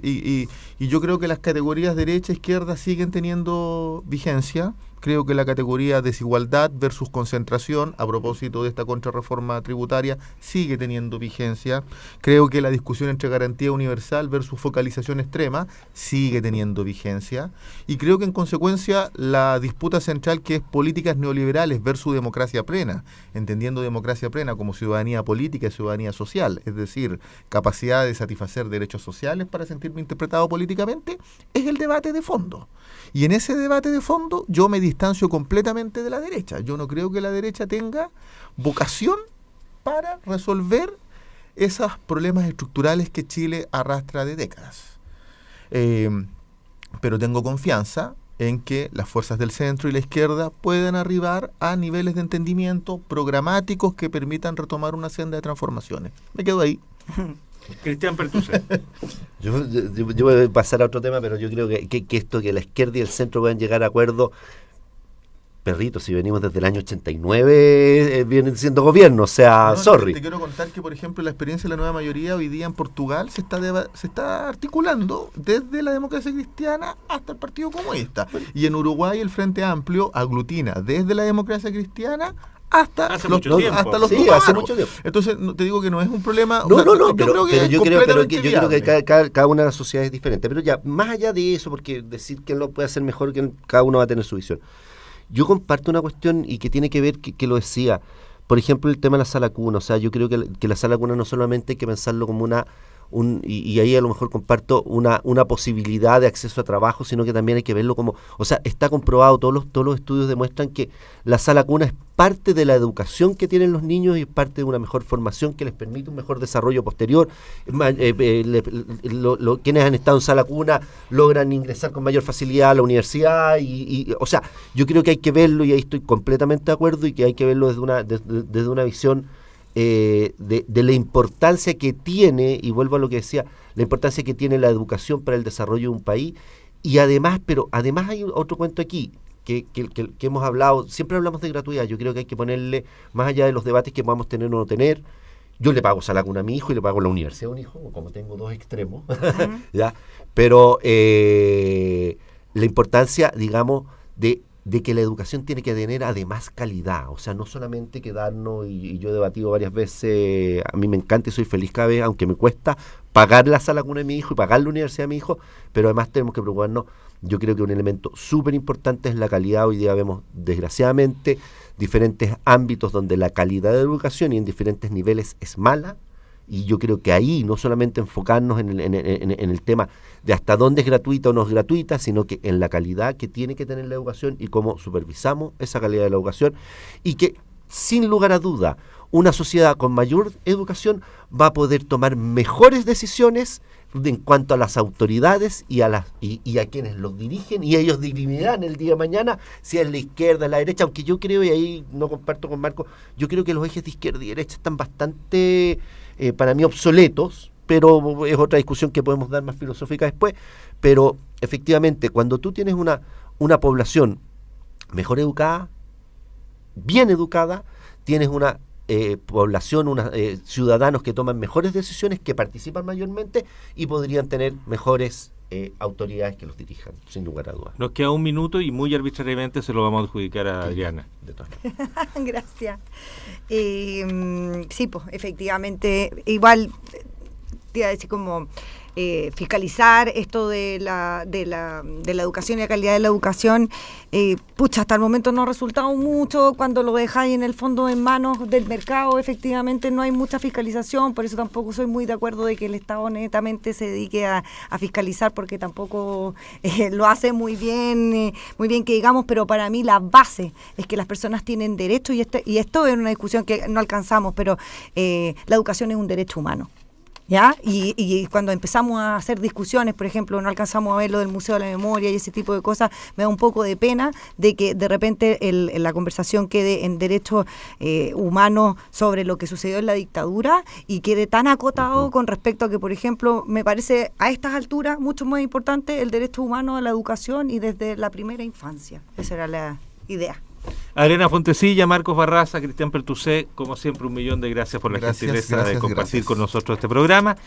Y yo creo que las categorías derecha e izquierda siguen teniendo vigencia. Creo que la categoría desigualdad versus concentración, a propósito de esta contrarreforma tributaria, sigue teniendo vigencia. Creo que la discusión entre garantía universal versus focalización extrema sigue teniendo vigencia. Y creo que en consecuencia la disputa central, que es políticas neoliberales versus democracia plena, entendiendo democracia plena como ciudadanía política y ciudadanía social, es decir, capacidad de satisfacer derechos sociales para sentirme interpretado políticamente, es el debate de fondo. Y en ese debate de fondo yo me distancio completamente de la derecha. Yo no creo que la derecha tenga vocación para resolver esos problemas estructurales que Chile arrastra de décadas. Pero tengo confianza en que las fuerzas del centro y la izquierda puedan arribar a niveles de entendimiento programáticos que permitan retomar una senda de transformaciones. Me quedo ahí. Cristian Pertusa. Yo voy a pasar a otro tema, pero yo creo que esto, que la izquierda y el centro puedan llegar a acuerdos. Perrito, si venimos desde el año 89, vienen siendo gobierno, o sea, sorry. Te quiero contar que, por ejemplo, la experiencia de la nueva mayoría hoy día en Portugal se está articulando desde la democracia cristiana hasta el Partido Comunista. Y en Uruguay el Frente Amplio aglutina desde la democracia cristiana hasta hace los mucho tiempo. hasta los Sí, hace mucho tiempo. Entonces, te digo que no es un problema. No, Pero yo creo que cada una de las sociedades es diferente. Pero ya, más allá de eso, porque decir que lo puede hacer mejor, que cada uno va a tener su visión. Yo comparto una cuestión y que tiene que ver, que lo decía, por ejemplo, el tema de la sala cuna. O sea, yo creo que la sala cuna no solamente hay que pensarlo como y ahí a lo mejor comparto una posibilidad de acceso a trabajo, sino que también hay que verlo como, o sea, está comprobado, todos los estudios demuestran que la sala cuna es parte de la educación que tienen los niños y es parte de una mejor formación que les permite un mejor desarrollo posterior. Quienes han estado en sala cuna logran ingresar con mayor facilidad a la universidad o sea, yo creo que hay que verlo, y ahí estoy completamente de acuerdo, y que hay que verlo desde una visión de la importancia que tiene, y vuelvo a lo que decía, la importancia que tiene la educación para el desarrollo de un país. Y además hay otro cuento aquí, hemos hablado, siempre hablamos de gratuidad. Yo creo que hay que ponerle, más allá de los debates que podamos tener o no tener, yo le pago Salacuna a mi hijo y le pago la universidad a un hijo, como tengo dos extremos, ¿ya? Pero la importancia, digamos, de que la educación tiene que tener además calidad, o sea, no solamente quedarnos, y yo he debatido varias veces, a mí me encanta y soy feliz cada vez, aunque me cuesta pagar la sala cuna de mi hijo y pagar la universidad de mi hijo, pero además tenemos que preocuparnos. Yo creo que un elemento súper importante es la calidad. Hoy día vemos, desgraciadamente, diferentes ámbitos donde la calidad de educación y en diferentes niveles es mala, y yo creo que ahí no solamente enfocarnos en el tema de hasta dónde es gratuita o no es gratuita, sino que en la calidad que tiene que tener la educación y cómo supervisamos esa calidad de la educación, y que sin lugar a duda una sociedad con mayor educación va a poder tomar mejores decisiones en cuanto a las autoridades y a quienes los dirigen, y ellos dirimirán el día de mañana si es la izquierda, la derecha, aunque yo creo, y ahí no comparto con Marco, yo creo que los ejes de izquierda y derecha están bastante para mí obsoletos, pero es otra discusión que podemos dar más filosófica después. Pero efectivamente, cuando tú tienes una población mejor educada, bien educada, tienes una población, ciudadanos que toman mejores decisiones, que participan mayormente y podrían tener mejores autoridades que los dirijan, sin lugar a dudas. Nos queda un minuto y muy arbitrariamente se lo vamos a adjudicar a Adriana. De todas Gracias. Sí, pues efectivamente, igual te iba a decir como fiscalizar esto de la educación y la calidad de la educación. Hasta el momento no ha resultado mucho. Cuando lo dejáis en el fondo en manos del mercado, efectivamente no hay mucha fiscalización. Por eso tampoco soy muy de acuerdo de que el Estado netamente se dedique a fiscalizar, porque tampoco lo hace muy bien que digamos. Pero para mí la base es que las personas tienen derecho, y esto es una discusión que no alcanzamos, pero la educación es un derecho humano, ¿ya? Y cuando empezamos a hacer discusiones, por ejemplo, no alcanzamos a ver lo del Museo de la Memoria y ese tipo de cosas, me da un poco de pena de que de repente la conversación quede en derechos humanos sobre lo que sucedió en la dictadura, y quede tan acotado con respecto a que, por ejemplo, me parece a estas alturas mucho más importante el derecho humano a la educación, y desde la primera infancia. Esa era la idea. Adriana Fontecilla, Marcos Barraza, Cristian Pertusé, como siempre, 1.000.000 de gracias por la gentileza de compartir con nosotros este programa.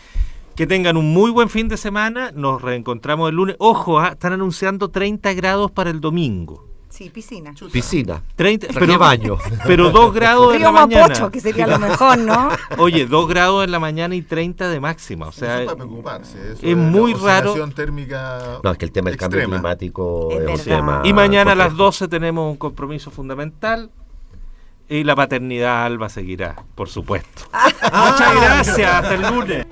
Que tengan un muy buen fin de semana. Nos reencontramos el lunes. Ojo, están anunciando 30 grados para el domingo. Sí, piscina. Piscina. 30, pero baño. Pero 2 grados en la Río mañana. Mapocho, que sería lo mejor, ¿no? Oye, 2 grados en la mañana y 30 de máxima. O sea, eso es para preocuparse. Eso es muy raro. Térmica No, es que el tema del cambio extrema. climático Es es un verdad. tema. Y mañana a las complejo. 12 tenemos un compromiso fundamental. Y la paternidad Alba seguirá, por supuesto. Muchas gracias. Hasta el lunes.